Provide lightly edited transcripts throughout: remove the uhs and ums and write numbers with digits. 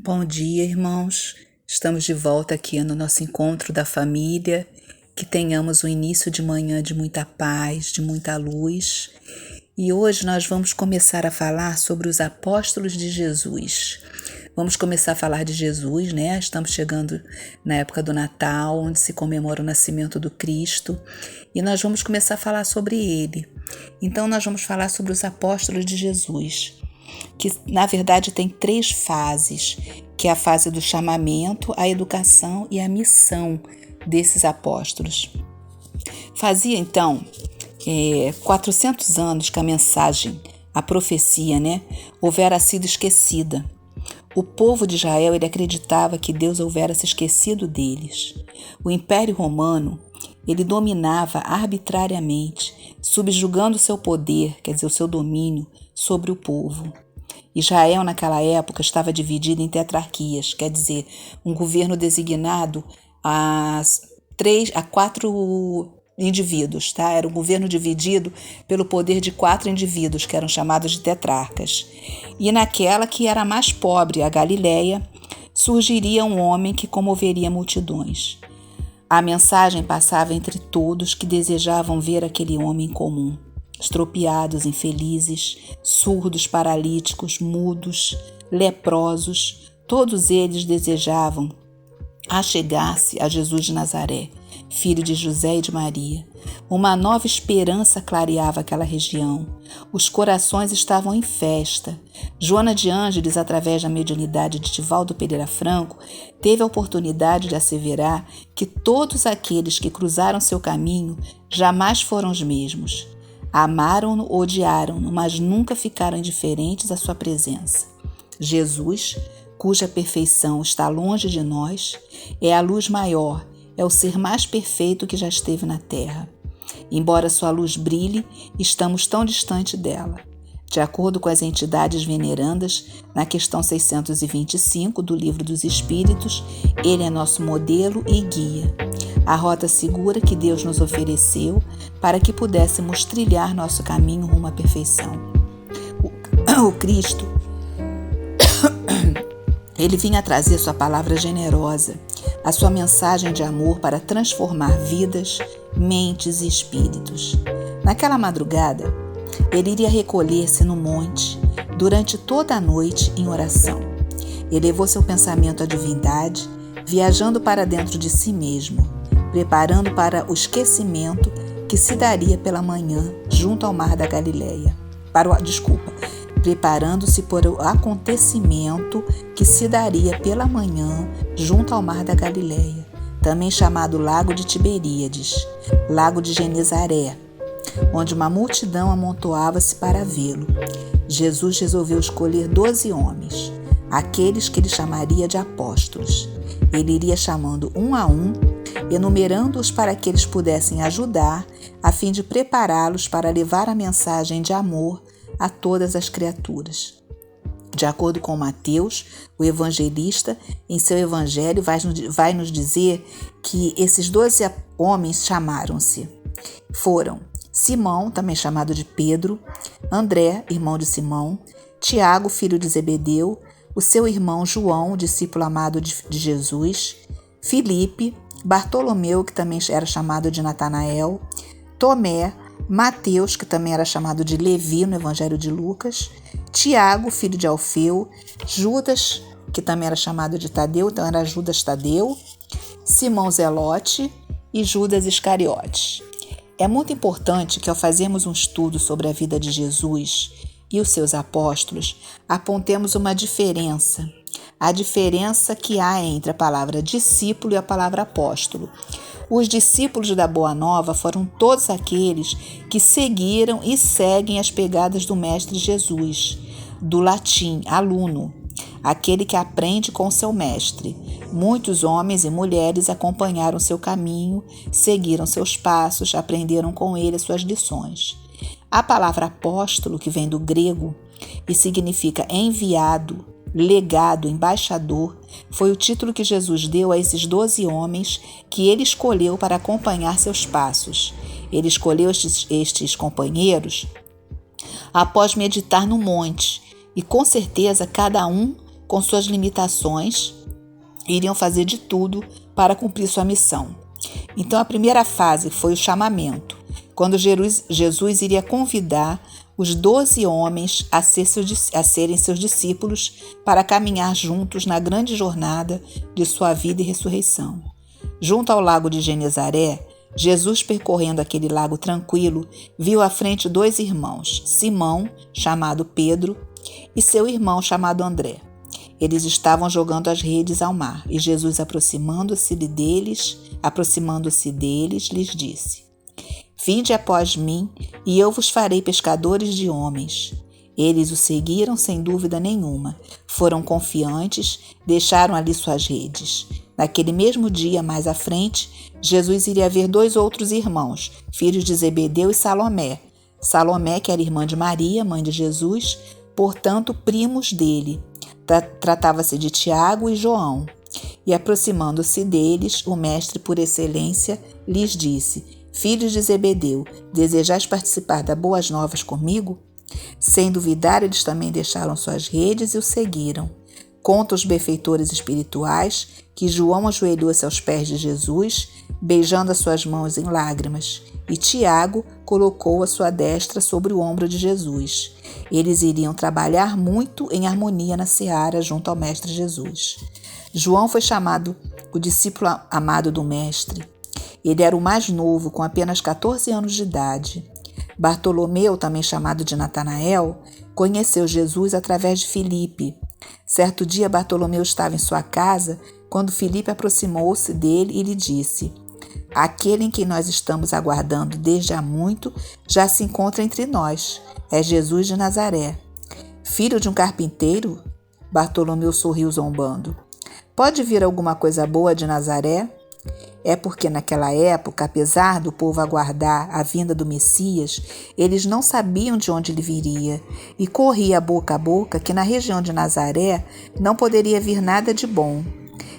Bom dia, irmãos. Estamos de volta aqui no nosso encontro da família. Que tenhamos um início de manhã de muita paz, de muita luz. E hoje nós vamos começar a falar sobre os apóstolos de Jesus. Vamos começar a falar de Jesus, né? Estamos chegando na época do Natal, onde se comemora o nascimento do Cristo. E nós vamos começar a falar sobre ele. Então nós vamos falar sobre os apóstolos de Jesus, que na verdade tem 3 fases, que é a fase do chamamento, a educação e a missão desses apóstolos. Fazia então 400 anos que a mensagem, a profecia, houvera sido esquecida. O povo de Israel ele acreditava que Deus houvera se esquecido deles. O Império Romano ele dominava arbitrariamente, subjugando seu poder, quer dizer, o seu domínio sobre o povo. Israel, naquela época, estava dividido em tetrarquias, quer dizer, um governo designado a 4 indivíduos, tá? Era um governo dividido pelo poder de 4 indivíduos, que eram chamados de tetrarcas. E naquela que era mais pobre, a Galileia, surgiria um homem que comoveria multidões. A mensagem passava entre todos que desejavam ver aquele homem comum. Estropiados, infelizes, surdos, paralíticos, mudos, leprosos, todos eles desejavam achegar-se a Jesus de Nazaré, filho de José e de Maria. Uma nova esperança clareava aquela região. Os corações estavam em festa. Joana de Ângeles, através da mediunidade de Divaldo Pereira Franco, teve a oportunidade de asseverar que todos aqueles que cruzaram seu caminho jamais foram os mesmos. Amaram-no, odiaram-no, mas nunca ficaram indiferentes à sua presença. Jesus, cuja perfeição está longe de nós, é a luz maior, é o ser mais perfeito que já esteve na terra. Embora sua luz brilhe, estamos tão distante dela. De acordo com as entidades venerandas, na questão 625 do Livro dos Espíritos, ele é nosso modelo e guia. A rota segura que Deus nos ofereceu para que pudéssemos trilhar nosso caminho rumo à perfeição. O Cristo, ele vinha trazer sua palavra generosa, a sua mensagem de amor para transformar vidas, mentes e espíritos. Naquela madrugada, ele iria recolher-se no monte durante toda a noite em oração. Elevou seu pensamento à divindade, viajando para dentro de si mesmo, preparando para o esquecimento que se daria pela manhã junto ao mar da Galileia. Preparando-se para o acontecimento que se daria pela manhã junto ao mar da Galileia, também chamado Lago de Tiberíades, Lago de Genezaré, onde uma multidão amontoava-se para vê-lo. Jesus resolveu escolher 12 homens, aqueles que ele chamaria de apóstolos. Ele iria chamando um a um, enumerando-os para que eles pudessem ajudar, a fim de prepará-los para levar a mensagem de amor a todas as criaturas. De acordo com Mateus, o evangelista, em seu evangelho, vai nos dizer que esses 12 homens foram Simão, também chamado de Pedro, André, irmão de Simão, Tiago, filho de Zebedeu, o seu irmão João, discípulo amado de Jesus, Filipe, Bartolomeu, que também era chamado de Natanael, Tomé, Mateus, que também era chamado de Levi no Evangelho de Lucas, Tiago, filho de Alfeu, Judas, que também era chamado de Tadeu, então era Judas Tadeu, Simão Zelote e Judas Iscariotes. É muito importante que ao fazermos um estudo sobre a vida de Jesus e os seus apóstolos, apontemos uma diferença, a diferença que há entre a palavra discípulo e a palavra apóstolo. Os discípulos da Boa Nova foram todos aqueles que seguiram e seguem as pegadas do Mestre Jesus, do latim, aluno, aquele que aprende com seu mestre. Muitos homens e mulheres acompanharam seu caminho, seguiram seus passos, aprenderam com ele as suas lições. A palavra apóstolo, que vem do grego e significa enviado, legado, embaixador, foi o título que Jesus deu a esses 12 homens que ele escolheu para acompanhar seus passos. Ele escolheu estes companheiros após meditar no monte, e com certeza cada um com suas limitações, iriam fazer de tudo para cumprir sua missão. Então a primeira fase foi o chamamento, quando Jesus iria convidar os 12 homens a serem seus discípulos para caminhar juntos na grande jornada de sua vida e ressurreição. Junto ao lago de Genezaré, Jesus, percorrendo aquele lago tranquilo, viu à frente 2 irmãos, Simão, chamado Pedro, e seu irmão, chamado André. Eles estavam jogando as redes ao mar, e Jesus, aproximando-se deles, lhes disse: Vinde após mim, e eu vos farei pescadores de homens. Eles o seguiram sem dúvida nenhuma. Foram confiantes, deixaram ali suas redes. Naquele mesmo dia, mais à frente, Jesus iria ver 2 outros irmãos, filhos de Zebedeu e Salomé. Salomé, que era irmã de Maria, mãe de Jesus, portanto, primos dele. Tratava-se de Tiago e João. E aproximando-se deles, o mestre por excelência lhes disse: Filhos de Zebedeu, desejais participar das boas novas comigo? Sem duvidar, eles também deixaram suas redes e o seguiram. Conta os benfeitores espirituais que João ajoelhou-se aos pés de Jesus, beijando as suas mãos em lágrimas, e Tiago colocou a sua destra sobre o ombro de Jesus. Eles iriam trabalhar muito em harmonia na seara junto ao Mestre Jesus. João foi chamado o discípulo amado do Mestre. Ele era o mais novo, com apenas 14 anos de idade. Bartolomeu, também chamado de Natanael, conheceu Jesus através de Filipe. Certo dia, Bartolomeu estava em sua casa quando Filipe aproximou-se dele e lhe disse: Aquele em quem nós estamos aguardando desde há muito já se encontra entre nós. É Jesus de Nazaré. Filho de um carpinteiro? Bartolomeu sorriu zombando. Pode vir alguma coisa boa de Nazaré? É porque naquela época, apesar do povo aguardar a vinda do Messias, eles não sabiam de onde ele viria, e corria boca a boca que na região de Nazaré não poderia vir nada de bom.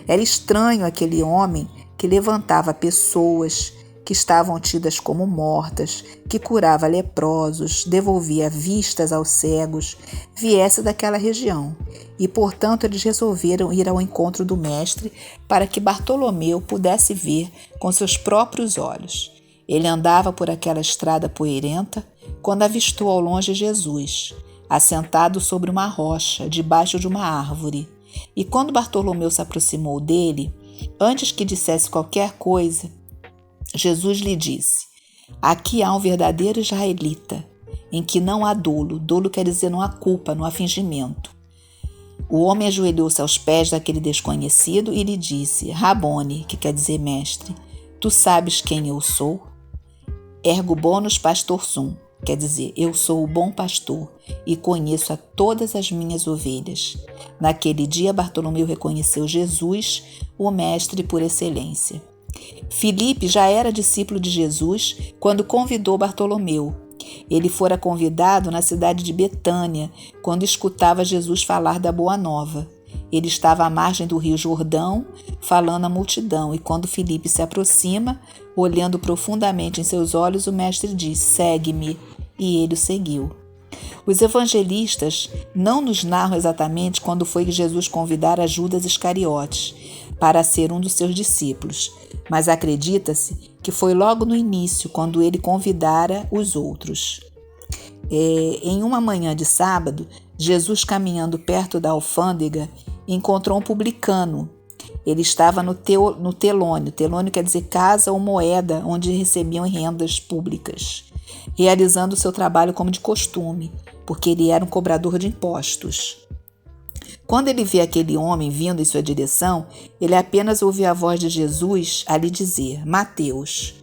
Era estranho aquele homem que levantava pessoas que estavam tidas como mortas, que curava leprosos, devolvia vistas aos cegos, viesse daquela região. E, portanto, eles resolveram ir ao encontro do Mestre para que Bartolomeu pudesse ver com seus próprios olhos. Ele andava por aquela estrada poeirenta quando avistou ao longe Jesus, assentado sobre uma rocha, debaixo de uma árvore. E quando Bartolomeu se aproximou dele, antes que dissesse qualquer coisa, Jesus lhe disse: Aqui há um verdadeiro israelita, em que não há dolo. Dolo quer dizer não há culpa, não há fingimento. O homem ajoelhou-se aos pés daquele desconhecido e lhe disse: Rabone, que quer dizer mestre, tu sabes quem eu sou? Ergo bonus pastor sum, quer dizer, eu sou o bom pastor e conheço a todas as minhas ovelhas. Naquele dia, Bartolomeu reconheceu Jesus, o mestre por excelência. Filipe já era discípulo de Jesus quando convidou Bartolomeu. Ele fora convidado na cidade de Betânia, quando escutava Jesus falar da Boa Nova. Ele estava à margem do rio Jordão, falando à multidão, e quando Filipe se aproxima, olhando profundamente em seus olhos, o mestre diz: Segue-me, e ele o seguiu. Os evangelistas não nos narram exatamente quando foi que Jesus convidara Judas Iscariotes para ser um dos seus discípulos, mas acredita-se que foi logo no início, quando ele convidara os outros. Em uma manhã de sábado, Jesus, caminhando perto da alfândega, encontrou um publicano. Ele estava no telônio. Telônio quer dizer casa ou moeda onde recebiam rendas públicas, realizando o seu trabalho como de costume, porque ele era um cobrador de impostos. Quando ele vê aquele homem vindo em sua direção, ele apenas ouviu a voz de Jesus a lhe dizer: Mateus,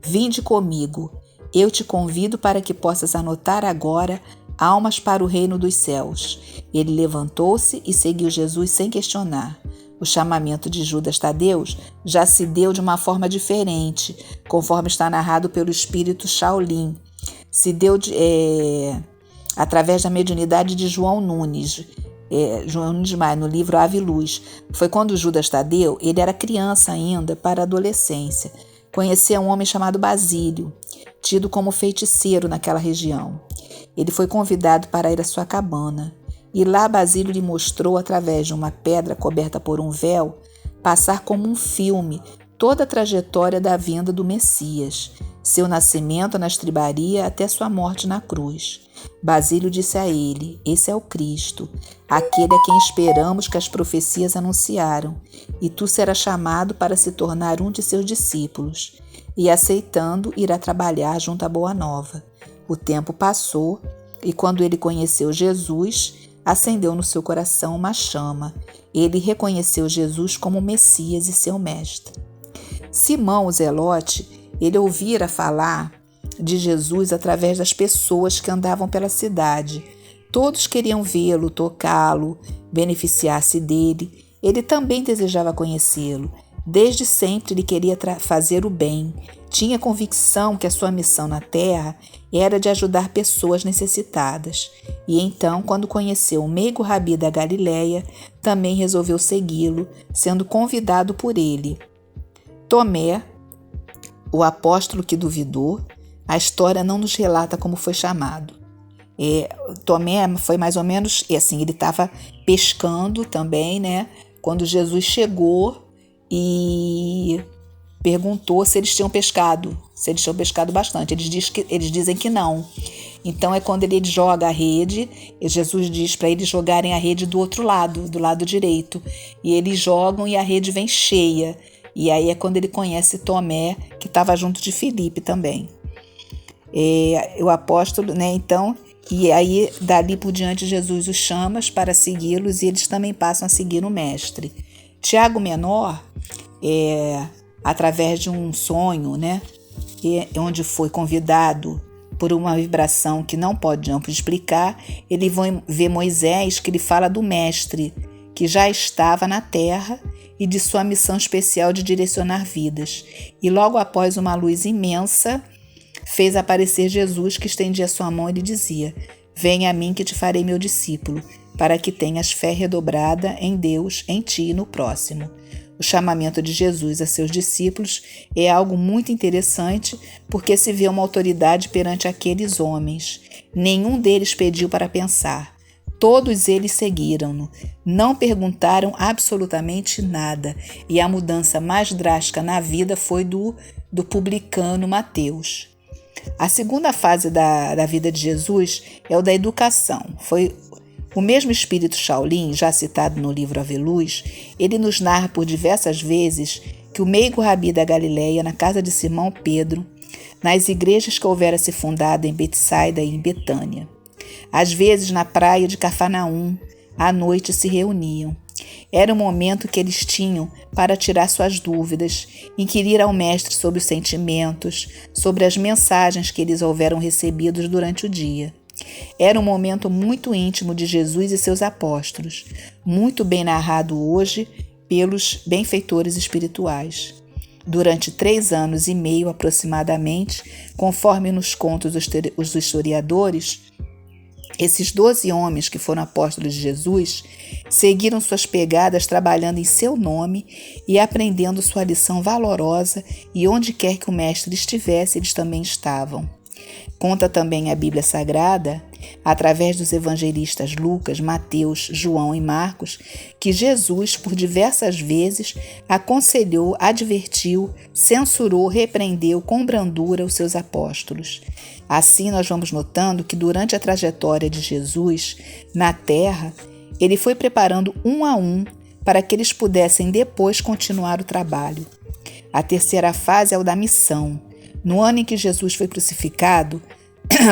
vinde comigo, eu te convido para que possas anotar agora almas para o reino dos céus. Ele levantou-se e seguiu Jesus sem questionar. O chamamento de Judas Tadeu já se deu de uma forma diferente, conforme está narrado pelo espírito Shaolin. Se deu através da mediunidade de João Nunes Maia, no livro Ave Luz. Foi quando Judas Tadeu, ele era criança ainda, para a adolescência. Conhecia um homem chamado Basílio, tido como feiticeiro naquela região. Ele foi convidado para ir à sua cabana. E lá Basílio lhe mostrou, através de uma pedra coberta por um véu, passar como um filme toda a trajetória da vinda do Messias, seu nascimento na estribaria até sua morte na cruz. Basílio disse a ele: esse é o Cristo, aquele a quem esperamos, que as profecias anunciaram, e tu serás chamado para se tornar um de seus discípulos. E aceitando, irá trabalhar junto à Boa Nova. O tempo passou, e quando ele conheceu Jesus, acendeu no seu coração uma chama. Ele reconheceu Jesus como Messias e seu mestre. Simão, o Zelote, ele ouvira falar de Jesus através das pessoas que andavam pela cidade. Todos queriam vê-lo, tocá-lo, beneficiar-se dele. Ele também desejava conhecê-lo. Desde sempre ele queria fazer o bem. Tinha convicção que a sua missão na terra era de ajudar pessoas necessitadas. E então, quando conheceu o meigo Rabi da Galileia, também resolveu segui-lo, sendo convidado por ele. Tomé, o apóstolo que duvidou, a história não nos relata como foi chamado. Tomé foi mais ou menos assim, ele estava pescando também, né? Quando Jesus chegou e perguntou se eles tinham pescado bastante. Eles dizem que não. Então é quando ele joga a rede, e Jesus diz para eles jogarem a rede do outro lado, do lado direito. E eles jogam e a rede vem cheia. E aí é quando ele conhece Tomé, que estava junto de Filipe também. O apóstolo, né? Então, e aí dali por diante Jesus os chama para segui-los e eles também passam a seguir o mestre. Tiago Menor, através de um sonho, né? Onde foi convidado por uma vibração que não podemos explicar, ele vê Moisés, que ele fala do mestre, que já estava na terra, e de sua missão especial de direcionar vidas. E logo após uma luz imensa, fez aparecer Jesus, que estendia sua mão e lhe dizia: venha a mim que te farei meu discípulo, para que tenhas fé redobrada em Deus, em ti e no próximo. O chamamento de Jesus a seus discípulos é algo muito interessante, porque se vê uma autoridade perante aqueles homens. Nenhum deles pediu para pensar. Todos eles seguiram-no, não perguntaram absolutamente nada, e a mudança mais drástica na vida foi do publicano Mateus. A segunda fase da vida de Jesus é o da educação. Foi o mesmo espírito Shaolin, já citado no livro Ave Luz, ele nos narra por diversas vezes que o meigo Rabi da Galileia, na casa de Simão Pedro, nas igrejas que houvera se fundado em Betsaida e em Betânia, às vezes na praia de Cafarnaum, à noite se reuniam. Era o momento que eles tinham para tirar suas dúvidas, inquirir ao mestre sobre os sentimentos, sobre as mensagens que eles houveram recebidos durante o dia. Era um momento muito íntimo de Jesus e seus apóstolos, muito bem narrado hoje pelos benfeitores espirituais. Durante 3 anos e meio aproximadamente, conforme nos contam os historiadores, esses 12 homens que foram apóstolos de Jesus seguiram suas pegadas trabalhando em seu nome e aprendendo sua lição valorosa, e onde quer que o mestre estivesse, eles também estavam. Conta também a Bíblia Sagrada, através dos evangelistas Lucas, Mateus, João e Marcos, que Jesus, por diversas vezes, aconselhou, advertiu, censurou, repreendeu com brandura os seus apóstolos. Assim, nós vamos notando que durante a trajetória de Jesus na terra, ele foi preparando um a um para que eles pudessem depois continuar o trabalho. A terceira fase é o da missão. No ano em que Jesus foi crucificado,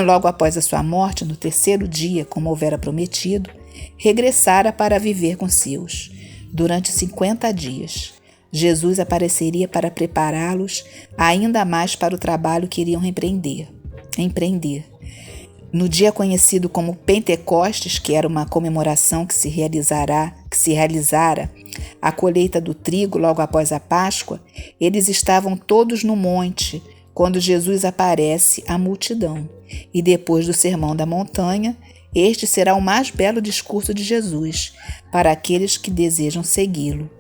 logo após a sua morte, no 3º dia, como houvera prometido, regressara para viver com seus. Durante 50 dias, Jesus apareceria para prepará-los ainda mais para o trabalho que iriam empreender. No dia conhecido como Pentecostes, que era uma comemoração que se realizara a colheita do trigo logo após a Páscoa, eles estavam todos no monte, quando Jesus aparece à multidão. E depois do Sermão da Montanha, este será o mais belo discurso de Jesus para aqueles que desejam segui-lo.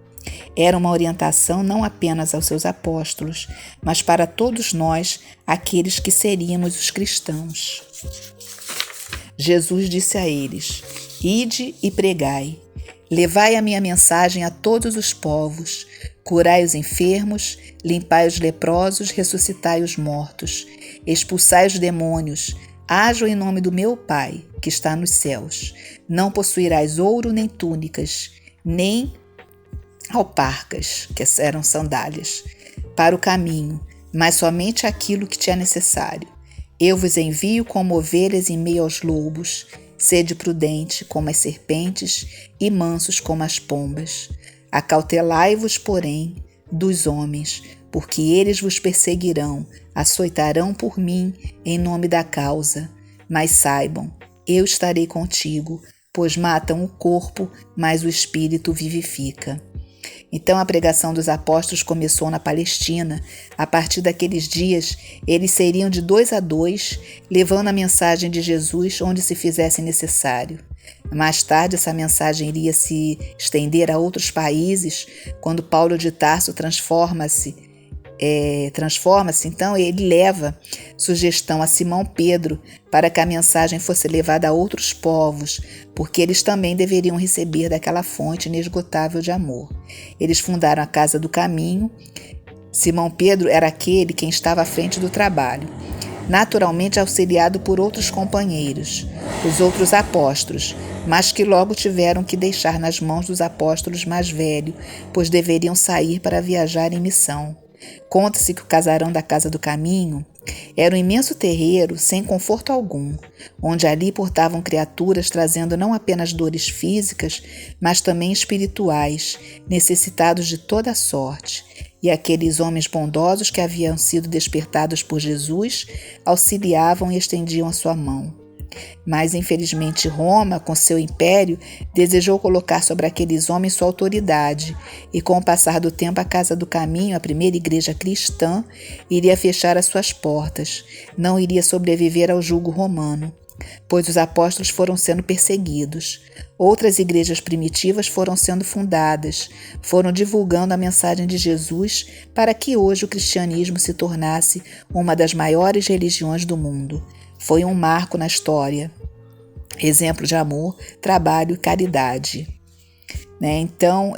Era uma orientação não apenas aos seus apóstolos, mas para todos nós, aqueles que seríamos os cristãos. Jesus disse a eles: Ide e pregai. Levai a minha mensagem a todos os povos. Curai os enfermos, limpai os leprosos, ressuscitai os mortos. Expulsai os demônios. Hajam em nome do meu Pai, que está nos céus. Não possuirás ouro nem túnicas, nem alparcas, que eram sandálias, para o caminho, mas somente aquilo que te é necessário. Eu vos envio como ovelhas em meio aos lobos. Sede prudente como as serpentes e mansos como as pombas. Acautelai-vos, porém, dos homens, porque eles vos perseguirão, açoitarão por mim em nome da causa. Mas saibam, eu estarei contigo, pois matam o corpo, mas o espírito vivifica. Então a pregação dos apóstolos começou na Palestina. A partir daqueles dias, eles seriam de 2 a 2, levando a mensagem de Jesus onde se fizesse necessário. Mais tarde, essa mensagem iria se estender a outros países, quando Paulo de Tarso transforma-se, então ele leva sugestão a Simão Pedro para que a mensagem fosse levada a outros povos, porque eles também deveriam receber daquela fonte inesgotável de amor. Eles fundaram a Casa do Caminho. Simão Pedro era aquele quem estava à frente do trabalho, naturalmente auxiliado por outros companheiros, os outros apóstolos, mas que logo tiveram que deixar nas mãos dos apóstolos mais velhos, pois deveriam sair para viajar em missão. Conta-se que o casarão da Casa do Caminho era um imenso terreiro sem conforto algum, onde ali portavam criaturas trazendo não apenas dores físicas, mas também espirituais, necessitados de toda sorte. E aqueles homens bondosos que haviam sido despertados por Jesus auxiliavam e estendiam a sua mão. Mas, infelizmente, Roma, com seu império, desejou colocar sobre aqueles homens sua autoridade, e com o passar do tempo a Casa do Caminho, a primeira igreja cristã, iria fechar as suas portas, não iria sobreviver ao jugo romano, pois os apóstolos foram sendo perseguidos. Outras igrejas primitivas foram sendo fundadas, foram divulgando a mensagem de Jesus para que hoje o cristianismo se tornasse uma das maiores religiões do mundo. Foi um marco na história, exemplo de amor, trabalho e caridade. Então,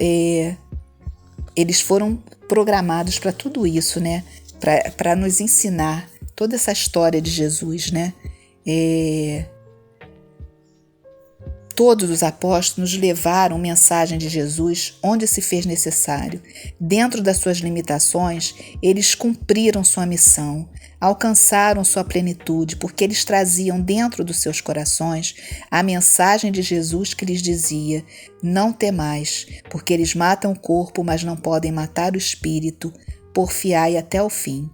eles foram programados para tudo isso, para nos ensinar toda essa história de Jesus. Todos os apóstolos nos levaram a mensagem de Jesus onde se fez necessário. Dentro das suas limitações, eles cumpriram sua missão, alcançaram sua plenitude, porque eles traziam dentro dos seus corações a mensagem de Jesus que lhes dizia: não temais, porque eles matam o corpo, mas não podem matar o espírito, porfiai até o fim.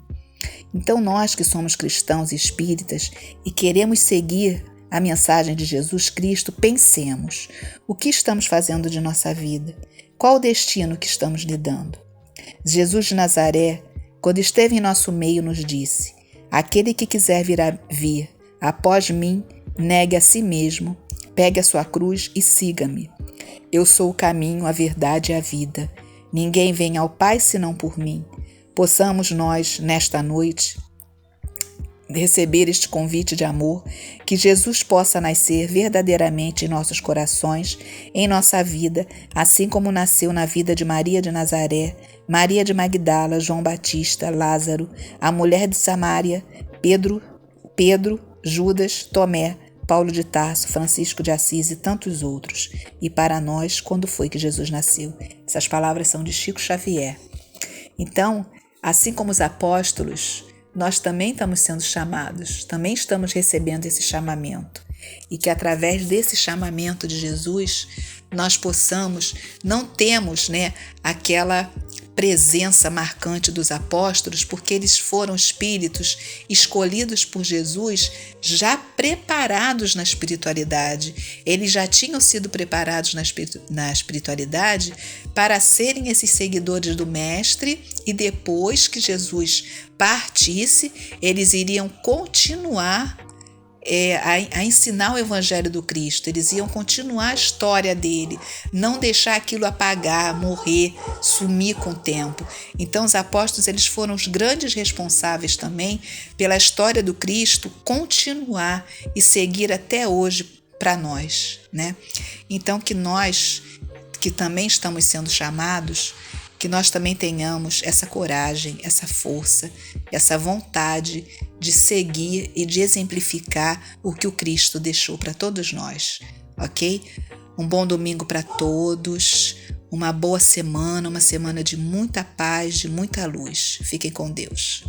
Então nós que somos cristãos e espíritas e queremos seguir a mensagem de Jesus Cristo, pensemos: o que estamos fazendo de nossa vida? Qual o destino que estamos lidando? Jesus de Nazaré, quando esteve em nosso meio, nos disse: aquele que quiser vir após mim, negue a si mesmo, pegue a sua cruz e siga-me. Eu sou o caminho, a verdade e a vida. Ninguém vem ao Pai senão por mim. Possamos nós, nesta noite, receber este convite de amor, que Jesus possa nascer verdadeiramente em nossos corações, em nossa vida, assim como nasceu na vida de Maria de Nazaré, Maria de Magdala, João Batista, Lázaro, a mulher de Samaria, Pedro, Judas, Tomé, Paulo de Tarso, Francisco de Assis e tantos outros. E para nós, quando foi que Jesus nasceu? Essas palavras são de Chico Xavier. Então, assim como os apóstolos, nós também estamos sendo chamados, também estamos recebendo esse chamamento. E que através desse chamamento de Jesus, nós possamos, não temos aquela presença marcante dos apóstolos, porque eles foram espíritos escolhidos por Jesus, já preparados na espiritualidade. Eles já tinham sido preparados na espiritualidade para serem esses seguidores do Mestre, e depois que Jesus partisse, eles iriam continuar a ensinar o Evangelho do Cristo. Eles iam continuar a história dele, não deixar aquilo apagar, morrer, sumir com o tempo. Então os apóstolos, eles foram os grandes responsáveis também pela história do Cristo continuar e seguir até hoje para nós, né? Então que nós, que também estamos sendo chamados, que nós também tenhamos essa coragem, essa força, essa vontade de seguir e de exemplificar o que o Cristo deixou para todos nós, ok? Um bom domingo para todos, uma boa semana, uma semana de muita paz, de muita luz. Fiquem com Deus.